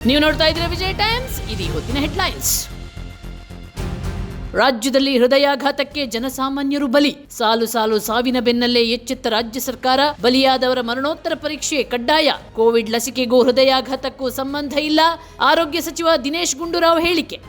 ನೀವು ನೋಡ್ತಾ ಇದ್ದೀರಾ ವಿಜಯ ಟೈಮ್ಸ್. ಇದು ಹೊತ್ತಿನ ಹೆಡ್ಲೈನ್ಸ್. ರಾಜ್ಯದಲ್ಲಿ ಹೃದಯಾಘಾತಕ್ಕೆ ಜನಸಾಮಾನ್ಯರು ಬಲಿ. ಸಾಲು ಸಾಲು ಸಾವಿನ ಬೆನ್ನಲ್ಲೇ ಎಚ್ಚೆತ್ತ ರಾಜ್ಯ ಸರ್ಕಾರ. ಬಲಿಯಾದವರ ಮರಣೋತ್ತರ ಪರೀಕ್ಷೆ ಕಡ್ಡಾಯ. ಕೋವಿಡ್ ಲಸಿಕೆಗೂ ಹೃದಯಾಘಾತಕ್ಕೂ ಸಂಬಂಧ ಇಲ್ಲ. ಆರೋಗ್ಯ ಸಚಿವ ದಿನೇಶ್ ಗುಂಡೂರಾವ್ ಹೇಳಿಕೆ.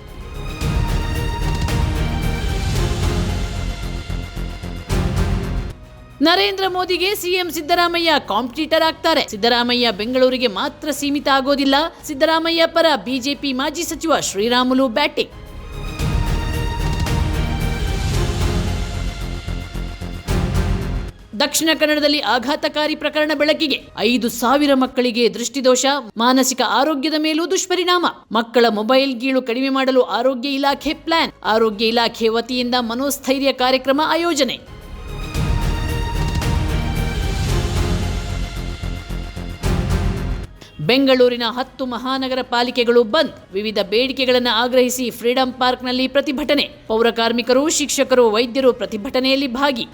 ನರೇಂದ್ರ ಮೋದಿಗೆ ಸಿಎಂ ಸಿದ್ದರಾಮಯ್ಯ ಕಾಂಪಿಟೇಟರ್ ಆಗ್ತಾರೆ. ಸಿದ್ದರಾಮಯ್ಯ ಬೆಂಗಳೂರಿಗೆ ಮಾತ್ರ ಸೀಮಿತ ಆಗೋದಿಲ್ಲ. ಸಿದ್ದರಾಮಯ್ಯ ಪರ ಬಿಜೆಪಿ ಮಾಜಿ ಸಚಿವ ಶ್ರೀರಾಮುಲು ಬ್ಯಾಟಿಂಗ್. ದಕ್ಷಿಣ ಕನ್ನಡದಲ್ಲಿ ಆಘಾತಕಾರಿ ಪ್ರಕರಣ ಬೆಳಕಿಗೆ. 5,000 ಮಕ್ಕಳಿಗೆ ದೃಷ್ಟಿದೋಷ, ಮಾನಸಿಕ ಆರೋಗ್ಯದ ಮೇಲೂ ದುಷ್ಪರಿಣಾಮ. ಮಕ್ಕಳ ಮೊಬೈಲ್ ಗೀಳು ಕಡಿಮೆ ಮಾಡಲು ಆರೋಗ್ಯ ಇಲಾಖೆ ಪ್ಲಾನ್. ಆರೋಗ್ಯ ಇಲಾಖೆ ವತಿಯಿಂದ ಮನೋಸ್ಥೈರ್ಯ ಕಾರ್ಯಕ್ರಮ ಆಯೋಜನೆ. ಬೆಂಗಳೂರಿನ 10 ಮಹಾನಗರ ಪಾಲಿಕೆಗಳು ಬಂದ್. ವಿವಿಧ ಬೇಡಿಕೆಗಳನ್ನು ಆಗ್ರಹಿಸಿ ಫ್ರೀಡಂ ಪಾರ್ಕ್ನಲ್ಲಿ ಪ್ರತಿಭಟನೆ. ಪೌರ ಕಾರ್ಮಿಕರು, ಶಿಕ್ಷಕರು, ವೈದ್ಯರು ಪ್ರತಿಭಟನೆಯಲ್ಲಿ ಭಾಗಿ.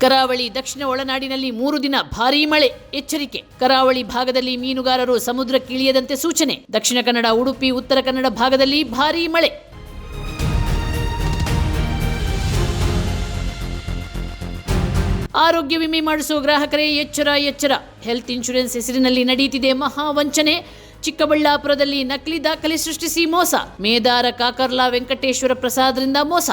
ಕರಾವಳಿ ದಕ್ಷಿಣ ಒಳನಾಡಿನಲ್ಲಿ 3 ದಿನ ಭಾರೀ ಮಳೆ ಎಚ್ಚರಿಕೆ. ಕರಾವಳಿ ಭಾಗದಲ್ಲಿ ಮೀನುಗಾರರು ಸಮುದ್ರಕ್ಕಿಳಿಯದಂತೆ ಸೂಚನೆ. ದಕ್ಷಿಣ ಕನ್ನಡ, ಉಡುಪಿ, ಉತ್ತರ ಕನ್ನಡ ಭಾಗದಲ್ಲಿ ಭಾರೀ ಮಳೆ. ಆರೋಗ್ಯ ವಿಮೆ ಮಾಡಿಸುವ ಗ್ರಾಹಕರೇ ಎಚ್ಚರ ಎಚ್ಚರ. ಹೆಲ್ತ್ ಇನ್ಶೂರೆನ್ಸ್ ಹೆಸರಿನಲ್ಲಿ ನಡೆಯುತ್ತಿದೆ ಮಹಾವಂಚನೆ. ಚಿಕ್ಕಬಳ್ಳಾಪುರದಲ್ಲಿ ನಕಲಿ ದಾಖಲೆ ಸೃಷ್ಟಿಸಿ ಮೋಸ. ಮೇದಾರ ಕಾಕರ್ಲಾ ವೆಂಕಟೇಶ್ವರ ಪ್ರಸಾದ್ರಿಂದ ಮೋಸ.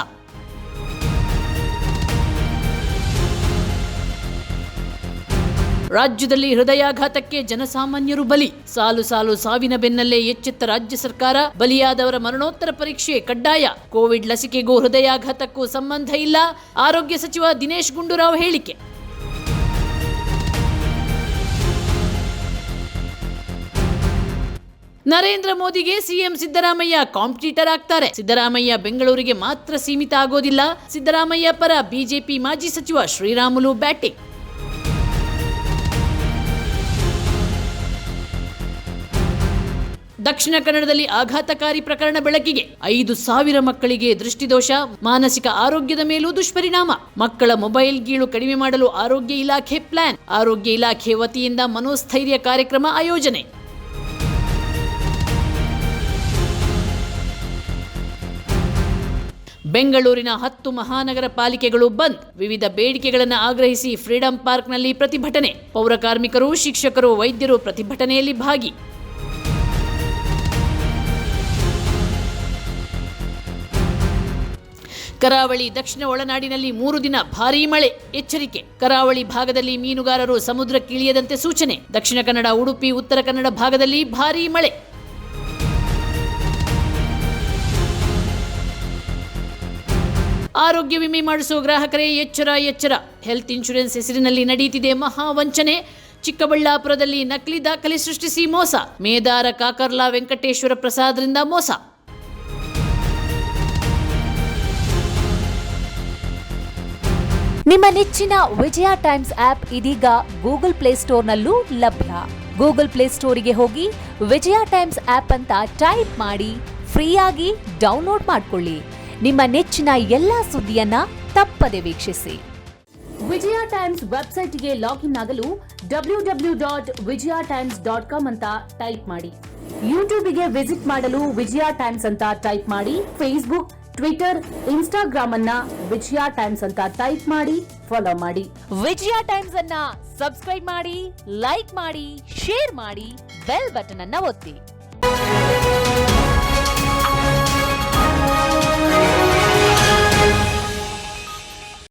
ರಾಜ್ಯದಲ್ಲಿ ಹೃದಯಾಘಾತಕ್ಕೆ ಜನಸಾಮಾನ್ಯರು ಬಲಿ. ಸಾಲು ಸಾಲು ಸಾವಿನ ಬೆನ್ನಲ್ಲೇ ಎಚ್ಚೆತ್ತ ರಾಜ್ಯ ಸರ್ಕಾರ. ಬಲಿಯಾದವರ ಮರಣೋತ್ತರ ಪರೀಕ್ಷೆ ಕಡ್ಡಾಯ. ಕೋವಿಡ್ ಲಸಿಕೆಗೂ ಹೃದಯಾಘಾತಕ್ಕೂ ಸಂಬಂಧ ಇಲ್ಲ. ಆರೋಗ್ಯ ಸಚಿವ ದಿನೇಶ್ ಗುಂಡೂರಾವ್ ಹೇಳಿಕೆ. ನರೇಂದ್ರ ಮೋದಿಗೆ ಸಿಎಂ ಸಿದ್ದರಾಮಯ್ಯ ಕಾಂಪಿಟೇಟರ್ ಆಗ್ತಾರೆ. ಸಿದ್ದರಾಮಯ್ಯ ಬೆಂಗಳೂರಿಗೆ ಮಾತ್ರ ಸೀಮಿತ ಆಗೋದಿಲ್ಲ. ಸಿದ್ದರಾಮಯ್ಯ ಪರ ಬಿಜೆಪಿ ಮಾಜಿ ಸಚಿವ ಶ್ರೀರಾಮುಲು ಬ್ಯಾಟಿಂಗ್. ದಕ್ಷಿಣ ಕನ್ನಡದಲ್ಲಿ ಆಘಾತಕಾರಿ ಪ್ರಕರಣ ಬೆಳಕಿಗೆ. 5,000 ಮಕ್ಕಳಿಗೆ ದೃಷ್ಟಿದೋಷ, ಮಾನಸಿಕ ಆರೋಗ್ಯದ ಮೇಲೂ ದುಷ್ಪರಿಣಾಮ. ಮಕ್ಕಳ ಮೊಬೈಲ್ ಗೀಳು ಕಡಿಮೆ ಮಾಡಲು ಆರೋಗ್ಯ ಇಲಾಖೆ ಪ್ಲಾನ್. ಆರೋಗ್ಯ ಇಲಾಖೆ ವತಿಯಿಂದ ಮನೋಸ್ಥೈರ್ಯ ಕಾರ್ಯಕ್ರಮ ಆಯೋಜನೆ. ಬೆಂಗಳೂರಿನ 10 ಮಹಾನಗರ ಪಾಲಿಕೆಗಳು ಬಂದ್. ವಿವಿಧ ಬೇಡಿಕೆಗಳನ್ನು ಆಗ್ರಹಿಸಿ ಫ್ರೀಡಂ ಪಾರ್ಕ್ನಲ್ಲಿ ಪ್ರತಿಭಟನೆ. ಪೌರ ಕಾರ್ಮಿಕರು, ಶಿಕ್ಷಕರು, ವೈದ್ಯರು ಪ್ರತಿಭಟನೆಯಲ್ಲಿ ಭಾಗಿ. ಕರಾವಳಿ ದಕ್ಷಿಣ ಒಳನಾಡಿನಲ್ಲಿ 3 ದಿನ ಭಾರೀ ಮಳೆ ಎಚ್ಚರಿಕೆ. ಕರಾವಳಿ ಭಾಗದಲ್ಲಿ ಮೀನುಗಾರರು ಸಮುದ್ರಕ್ಕಿಳಿಯದಂತೆ ಸೂಚನೆ. ದಕ್ಷಿಣ ಕನ್ನಡ, ಉಡುಪಿ, ಉತ್ತರ ಕನ್ನಡ ಭಾಗದಲ್ಲಿ ಭಾರೀ ಮಳೆ. ಆರೋಗ್ಯ ವಿಮೆ ಮಾಡಿಸುವ ಗ್ರಾಹಕರೇ ಎಚ್ಚರ ಎಚ್ಚರ. ಹೆಲ್ತ್ ಇನ್ಶೂರೆನ್ಸ್ ಹೆಸರಿನಲ್ಲಿ ನಡೆಯುತ್ತಿದೆ ಮಹಾವಂಚನೆ. ಚಿಕ್ಕಬಳ್ಳಾಪುರದಲ್ಲಿ ನಕಲಿ ದಾಖಲೆ ಸೃಷ್ಟಿಸಿ ಮೋಸ. ಮೇದಾರ ಕಾಕರ್ಲಾ ವೆಂಕಟೇಶ್ವರ ಪ್ರಸಾದ್ರಿಂದ ಮೋಸ. ನಿಮ್ಮ ನೆಚ್ಚಿನ ವಿಜಯ ಟೈಮ್ಸ್ ಆಪ್ ಇದೀಗ ಗೂಗಲ್ ಪ್ಲೇಸ್ಟೋರ್ನಲ್ಲೂ ಲಭ್ಯ. ಗೂಗಲ್ ಪ್ಲೇಸ್ಟೋರಿಗೆ ಹೋಗಿ ವಿಜಯ ಟೈಮ್ಸ್ ಆಪ್ ಅಂತ ಟೈಪ್ ಮಾಡಿ ಫ್ರೀಯಾಗಿ ಡೌನ್ಲೋಡ್ ಮಾಡಿಕೊಳ್ಳಿ. ನಿಮ್ಮ ನೆಚ್ಚಿನ ಎಲ್ಲಾ ಸುದ್ದಿಯನ್ನ ತಪ್ಪದೆ ವೀಕ್ಷಿಸಿ. ವಿಜಯ ಟೈಮ್ಸ್ ವೆಬ್ಸೈಟ್ಗೆ ಲಾಗಿನ್ ಆಗಲು www.vijayatimes.com ಅಂತ ಟೈಪ್ ಮಾಡಿ. ಯೂಟ್ಯೂಬ್ಗೆ ವಿಸಿಟ್ ಮಾಡಲು ವಿಜಯ ಟೈಮ್ಸ್ ಅಂತ ಟೈಪ್ ಮಾಡಿ. ಫೇಸ್ಬುಕ್, ಟ್ವಿಟರ್, ಇನ್ಸ್ಟಾಗ್ರಾಮ್ ಅನ್ನ ವಿಜಯ ಟೈಮ್ಸ್ ಅಂತ ಟೈಪ್ ಮಾಡಿ, ಫಾಲೋ ಮಾಡಿ. ವಿಜಯ ಟೈಮ್ಸ್ ಅನ್ನ ಸಬ್ಸ್ಕ್ರೈಬ್ ಮಾಡಿ, ಲೈಕ್ ಮಾಡಿ, ಶೇರ್ ಮಾಡಿ, ಬೆಲ್ ಬಟನ್ ಅನ್ನ ಒತ್ತಿ.